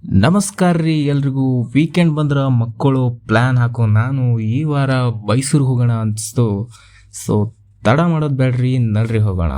ನಮಸ್ಕಾರ ರೀ ಎಲ್ರಿಗೂ. ವೀಕೆಂಡ್ ಬಂದ್ರೆ ಮಕ್ಕಳು ಪ್ಲ್ಯಾನ್ ಹಾಕೋ ನಾನು ಈ ವಾರ ಮೈಸೂರಿಗೆ ಹೋಗೋಣ ಅನಿಸ್ತು. ಸೊ ತಡ ಮಾಡೋದು ಬೇಡ್ರಿ, ನಡ್ರಿ ಹೋಗೋಣ.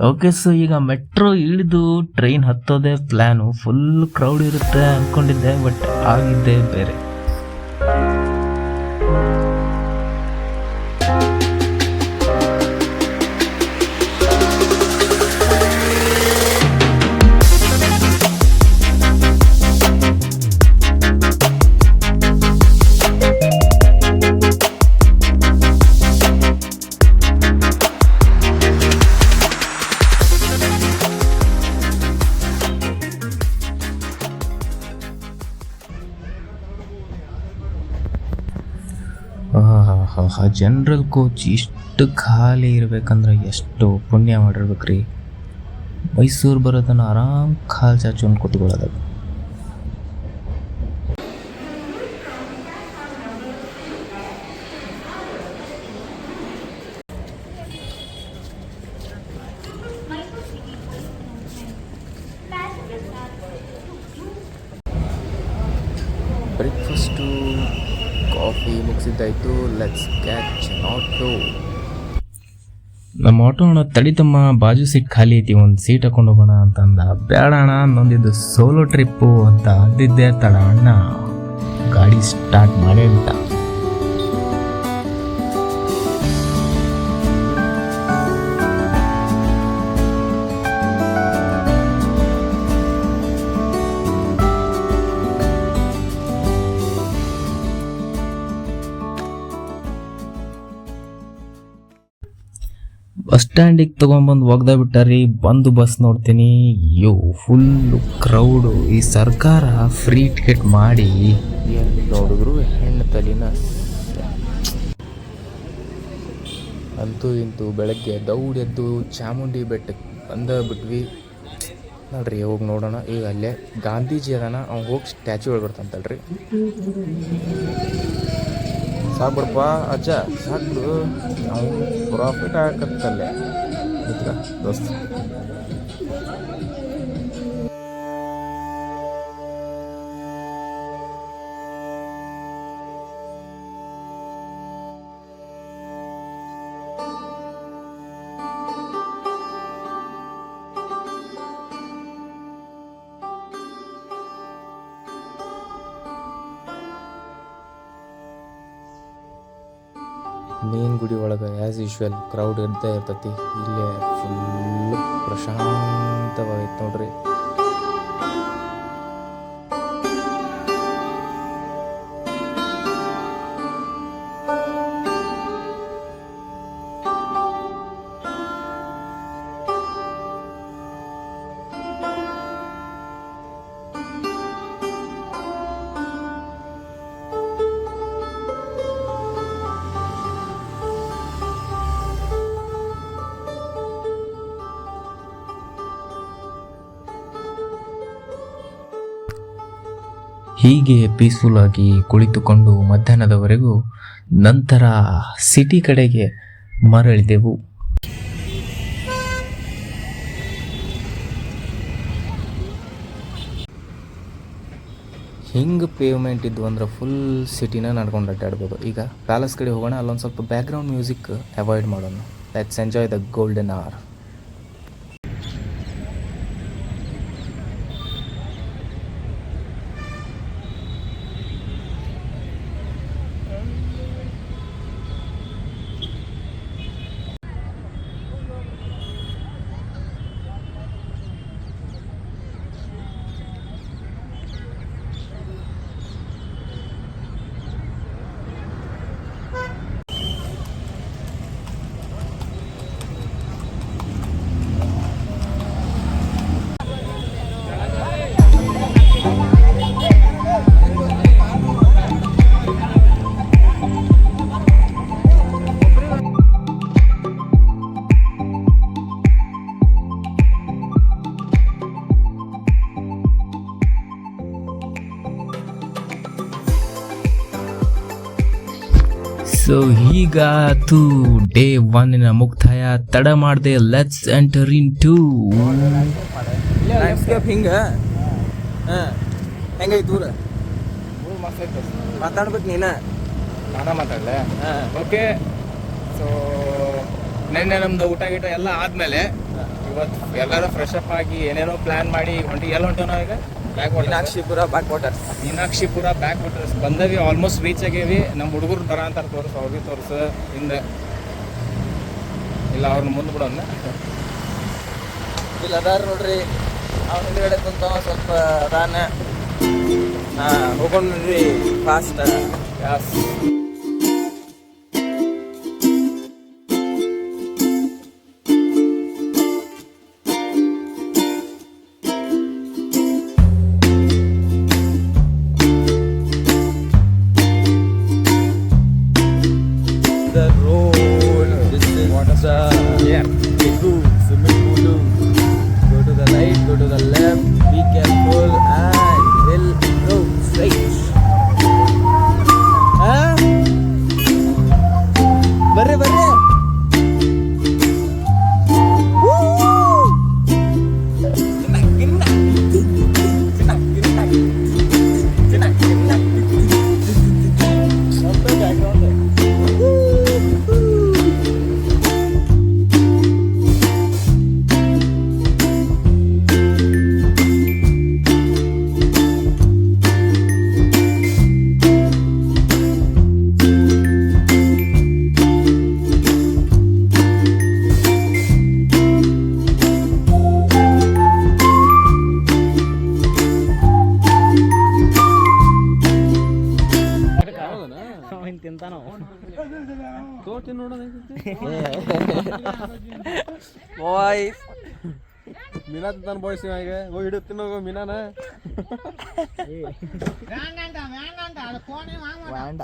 ಓಕೆ, ಸೊ ಈಗ ಮೆಟ್ರೋ ಇಳಿದು ಟ್ರೈನ್ ಹತ್ತೋದೇ ಪ್ಲ್ಯಾನು. ಫುಲ್ ಕ್ರೌಡ್ ಇರುತ್ತೆ ಅಂದ್ಕೊಂಡಿದ್ದೆ, ಬಟ್ ಆಗಿದ್ದೇ ಬೇರೆ. ಜನರಲ್ ಕೋಚ್ ಇಷ್ಟು ಖಾಲಿ ಇರ್ಬೇಕಂದ್ರೆ ಎಷ್ಟು ಪುಣ್ಯ ಮಾಡಿರ್ಬೇಕ್ರಿ. ಮೈಸೂರು ಬರೋದನ್ನು ಆರಾಮ್ ಕಾಲು ಚಾಚುಂಡು ಕೂತ್ಕೊಳ್ಳೋದು. ಬ್ರೇಕ್ಫಾಸ್ಟು ಕಾಫಿ ಮುಗಿಸಿದ್ದಾಯಿತು. Let's catch an auto. ನಮ್ಮ ಆಟೋ ಅಣ್ಣ ತಡಿತಮ್ಮ, ಬಾಜು ಸೀಟ್ ಖಾಲಿ ಐತಿ, ಒಂದು ಸೀಟ್ ಹಾಕೊಂಡು ಹೋಗೋಣ ಅಂತಂದ. ಬೇಡ ಅಣ್ಣ, ನೊಂದಿದ್ದು ಸೋಲೋ ಟ್ರಿಪ್ಪು ಅಂತ ಅಂದಿದ್ದೆ. ತಡ ಅಣ್ಣ ಗಾಡಿ ಸ್ಟಾರ್ಟ್ ಮಾಡೇ ಬಿಟ್ಟ. ಬಸ್ ಸ್ಟ್ಯಾಂಡಿಗೆ ತೊಗೊಂಬಂದು ಒಗ್ದ ಬಿಟ್ಟಾರಿ. ಬಂದು ಬಸ್ ನೋಡ್ತೀನಿ, ಅಯ್ಯೋ ಫುಲ್ಲು ಕ್ರೌಡು. ಈ ಸರ್ಕಾರ ಫ್ರೀ ಟಿಕೆಟ್ ಮಾಡಿ ನೋಡಿದ್ರು ಹೆಣ್ಣು ತಲಿನ. ಅಂತೂ ಇಂತೂ ಬೆಳಗ್ಗೆ ದೌಡೆದ್ದು ಚಾಮುಂಡಿ ಬೆಟ್ಟಕ್ಕೆ ಬಿಟ್ವಿ ನೋಡ್ರಿ. ಹೋಗಿ ನೋಡೋಣ. ಈಗ ಅಲ್ಲೇ ಗಾಂಧೀಜಿ ಅದಾನ, ಅವ್ನು ಹೋಗಿ ಸ್ಟ್ಯಾಚು ಹೇಳ್ಬಿಡ್ತಾನಂತಲ್ರಿ. ಸಾಕ್ಬಿಡಪ್ಪ ಅಜ್ಜ, ಸಾಕ್ಬಿಡು, ನಾವು ಪ್ರಾಫಿಟ್ ಆಗತ್ತಲ್ಲೇ ಮಿತ್ರ ದೋಸ್ತ. ಮೇನ್ ಗುಡಿ ಒಳಗೆ ಆ್ಯಸ್ ಯೂಶ್ವಲ್ ಕ್ರೌಡ್ ಇದ್ದೇ ಇರ್ತೈತಿ. ಇಲ್ಲೇ ಫುಲ್ಲು ಪ್ರಶಾಂತವಾಗೈತೆ ನೋಡ್ರಿ. ಹೀಗೆ ಪೀಸ್ಫುಲ್ ಆಗಿ ಕುಳಿತುಕೊಂಡು ಮಧ್ಯಾಹ್ನದವರೆಗೂ ನಂತರ ಸಿಟಿ ಕಡೆಗೆ ಮರಳಿದೆವು. ಹಿಂಗೆ ಪೇವ್ಮೆಂಟ್ ಇದ್ವು ಅಂದ್ರೆ ಫುಲ್ ಸಿಟಿನ ನಡ್ಕೊಂಡು ಅಡ್ಡಾಡ್ಬೋದು. ಈಗ ಪ್ಯಾಲೇಸ್ ಕಡೆ ಹೋಗೋಣ. ಅಲ್ಲೊಂದು ಸ್ವಲ್ಪ ಬ್ಯಾಕ್ಗ್ರೌಂಡ್ ಮ್ಯೂಸಿಕ್ ಅವಾಯ್ಡ್ ಮಾಡೋಣ. Let's enjoy the golden hour. So ಹೀಗಾತು ಡೇ 1 ಮುಕ್ತಾಯ. ತಡ ಮಾಡದೆ ಲೆಟ್ಸ್ ಎಂಟರ್ ಇನ್ ಟು ಹಿಂಗ ಹೆಂಗೈತಿ ಊರ ಮಾತಾಡ್ಬೇಕು ನೀನ ನಾನ ಮಾತಾಡಲೆ. ಓಕೆ, ಸೊ ನೆನ್ನೆ ನಮ್ದು ಊಟ ಗೀಟ ಎಲ್ಲ ಆದ್ಮೇಲೆ ಇವತ್ತು ಎಲ್ಲರೂ ಫ್ರೆಶ್ ಅಪ್ ಆಗಿ ಏನೇನೋ ಪ್ಲಾನ್ ಮಾಡಿ ಎಲ್ಲ ಹೊಂಟೋ ನಾವು ಈಗ Meenakshipura back waters. Meenakshipura back waters ಬಂದವಿ, ಆಲ್ಮೋಸ್ಟ್ ರೀಚ್ ಆಗೇವಿ. ನಮ್ಮ ಹುಡುಗರು ಬರ ಅಂತಾರೆ, ತೋರಿಸು ಅವ್ರಿಗೆ ತೋರಿಸು ಹಿಂದೆ ಇಲ್ಲ ಅವ್ರನ್ನ ಮುಂದೆ ಬಿಡೋಣ. ಇಲ್ಲಿ ಅದಾರ ನೋಡ್ರಿ, ಅವ್ನ ಹಿಂದ್ಗಡೆ ಕುಂತ ಸ್ವಲ್ಪ ಅದಾನ. ಹೋಗೋಣ ನೋಡ್ರಿ fast. The road, this is the swimming pool. Go to the right, go to the left, be careful and will go straight. ಬರ್ರಿ ಬರ್ರಿ. ಬಾಯ್ಸ್ ಮೀನಾ ತಿಂತಾನ ಬಾಯ್ಸ್ ಈಗ ಹೋಗಿ ಹಿಡಿಯುತ್ತೀನಿ ಹೋಗೋ ಮೀನಾನ. வேണ്ട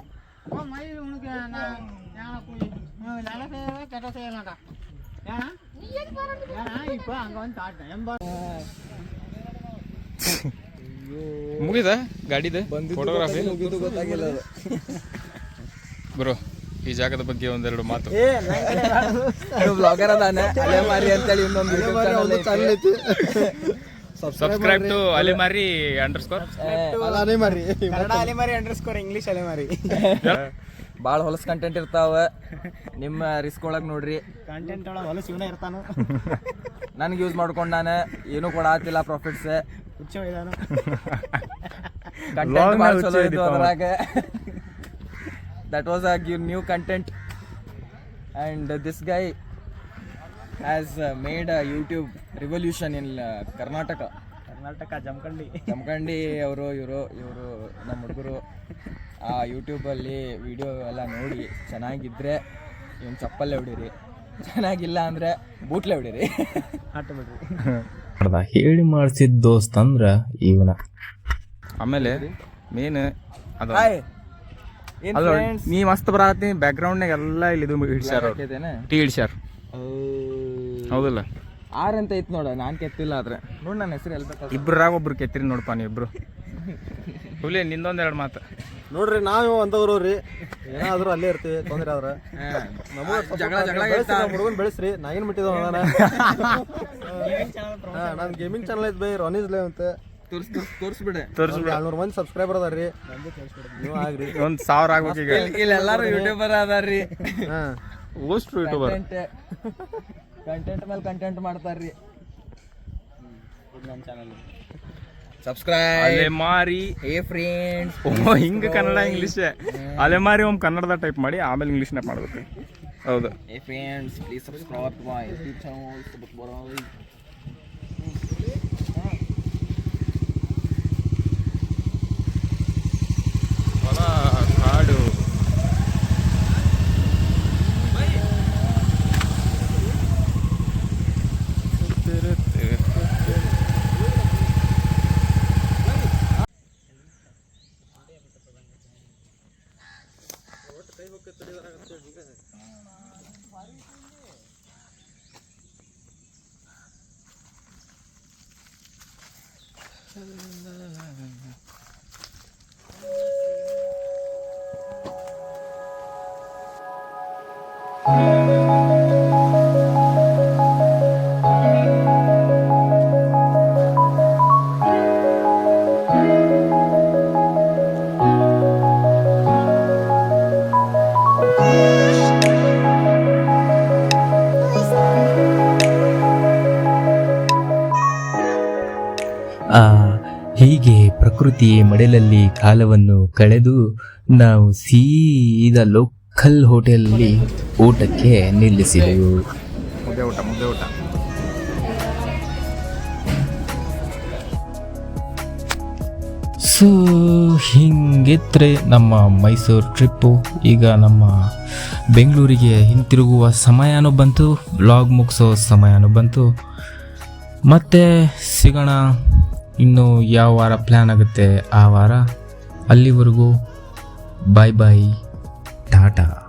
ಮುಗಿದ ಗಾಡಿದ ಫೋಟೋಗ್ರಾಫಿ ಗೊತ್ತಾಗಿಲ್ಲ ಅದು. ಬ್ರೋ, ಈ ಜಾಗದ ಬಗ್ಗೆ ಒಂದೆರಡು ಮಾತು. ಬ್ಲಾಗರ್ ಅದಾನೆ ಅಲೆಮಾರಿ ಅಂತೇಳಿ ಇನ್ನೊಂದು ಸಬ್ಸ್ಕ್ರೈಬ್ ಟು ಅಲೆಮಾರಿ ಅಂಡರ್ಸ್ಕೋರ್ ಕನ್ನಡ ಅಲೆಮಾರಿ ಅಂಡರ್ಸ್ಕೋರ್ ಇಂಗ್ಲಿಷ್ ಅಲೆಮಾರಿ. ಭಾಳ ಹೊಲಸ್ ಕಂಟೆಂಟ್ ಇರ್ತಾವ, ನಿಮ್ಮ ರಿಸ್ಕ್ ಒಳಗೆ ನೋಡ್ರಿ. ಕಂಟೆಂಟ್ ಒಳಗೆ ಹೊಲಸ್ ಇವನೇ ಇರ್ತಾನು. ನನ್ಗೆ ಯೂಸ್ ಮಾಡ್ಕೊಂಡು ನಾನು ಏನೂ ಕೊಡಾತಿಲ್ಲ ಪ್ರಾಫಿಟ್ಸ್. ಕಂಟೆಂಟ್ ಭಾಳ ಚಲೋ ಇತ್ತು ಅದ್ರಾಗ. That was a new content and this guy has made a YouTube revolution in Karnataka. Jamkhandi ಅವರು ಇವರು ನಮ್ಮ ಹುಡುಗರು ಆ ಯೂಟ್ಯೂಬಲ್ಲಿ ವಿಡಿಯೋ ಎಲ್ಲ ನೋಡಿ ಚೆನ್ನಾಗಿದ್ದರೆ ಇವ್ನು ಚಪ್ಪಲ್ಲೇ ಹೊಡೀರಿ, ಚೆನ್ನಾಗಿಲ್ಲ ಅಂದರೆ ಬೂಟ್ಲೆ ಹೊಡೀರಿ. ಹೇಳಿ ಮಾಡಿಸಿದ ದೋಸ್ತ್ ಅಂದ್ರ ಇವನ. ಆಮೇಲೆ ಮೇನ್ ಅದು ನೀ ಮಸ್ತ್ ಬರತ್ತಿ ಬ್ಯಾಕ್ಗ್ರೌಂಡ್ನಾಗ ಎಲ್ಲ ಇಲ್ಲಿ ಇದು ಹಿಡ್ಸ್ಯಾರ, ಟೀ ಹಿಡ್ಸ್ಯಾರ. ಹೌದಲ್ಲ, ಆರ್ ಅಂತ ಐತ್ ನೋಡ, ನಾನು ಕೆತ್ತಿಲ್ಲ ಆದ್ರೆ ನೋಡಿ ನನ್ನ ಹೆಸರು ಎಲ್ಬೇಕು. ಇಬ್ರಾಗ ಒಬ್ರು ಕೆತ್ತಿರಿ ನೋಡಪ್ಪ ನೀವು ಇಬ್ರು. ಹುಲಿ ನಿಂದೊಂದೆರಡು ಮಾತು ನೋಡ್ರಿ, ನಾವು ಅಂತವ್ರು ರೀ, ಏನಾದ್ರು ಅಲ್ಲೇ ಇರ್ತೀವಿ. ತೊಂದ್ರೆ ಆದ್ರೆ ಹುಡುಗನ್ ಬೆಳೆಸ್ರಿ. ನಾಗೇನ್ ಬಿಟ್ಟಿದ್ದ ನಾನು ಗೇಮಿಂಗ್ ಚಾನಲ್ ಐತ್ ಬೈ ರಾನಿಸ್ಲೇ ಅಂತ ತೋರಿಸ್ಬಿಡೆ. 200 ಮಂದಿ ಸಬ್ಸ್ಕ್ರೈಬರ್ ಅದಾರ್ರಿ, ನೀವು ಆಗ್ರಿ 1000 ಆಗ್ಬೇಕು ಈಗ. ಇಲ್ಲಿ ಎಲ್ಲಾರು ಯೂಟ್ಯೂಬರ್ ಅದಾರ್ರಿ, ಓಸ್ಟ್ ಯೂಟ್ಯೂಬರ್. ಕಂಟೆಂಟ್ ಮೇಲೆ ಕಂಟೆಂಟ್ ಮಾಡ್ತಾರ್ರಿ. ನನ್ನ ಚಾನಲ್ ಸಬ್ಸ್ಕ್ರೈಬ್ ಅಲೆಮಾರಿ. ಹೇ ಫ್ರೆಂಡ್ಸ್, ಹಿಂಗೆ ಕನ್ನಡ ಇಂಗ್ಲೀಷ್ ಅಲೆಮಾರಿ ಒಮ್ಮೆ ಕನ್ನಡದ ಟೈಪ್ ಮಾಡಿ ಆಮೇಲೆ ಇಂಗ್ಲೀಷ್ನಾಗ ಮಾಡ್ಬೇಕು. ಹೌದು. Hey friends, please subscribe to my YouTube channel. ಕಾಡು ಹೀಗೆ ಪ್ರಕೃತಿ ಮಡಿಲಲ್ಲಿ ಕಾಲವನ್ನು ಕಳೆದು ನಾವು ಸೀದಾ ಲೋಕಲ್ ಹೋಟೆಲಲ್ಲಿ ಊಟಕ್ಕೆ ನಿಲ್ಲಿಸಿದೆವು. ಮುದ್ದೆ ಊಟ ಸೊ ಹಿಂಗಿದ್ರೆ ನಮ್ಮ ಮೈಸೂರು ಟ್ರಿಪ್ಪು. ಈಗ ನಮ್ಮ ಬೆಂಗಳೂರಿಗೆ ಹಿಂತಿರುಗುವ ಸಮಯನೂ ಬಂತು, ವ್ಲಾಗ್ ಮುಗಿಸೋ ಸಮಯನೂ ಬಂತು. ಮತ್ತೆ ಸಿಗೋಣ, ಇನ್ನು ಯಾವ ವಾರ ಪ್ಲ್ಯಾನ್ ಆಗುತ್ತೆ ಆ ವಾರ. ಅಲ್ಲಿವರೆಗೂ ಬಾಯ್ ಬಾಯ್, ಟಾಟಾ.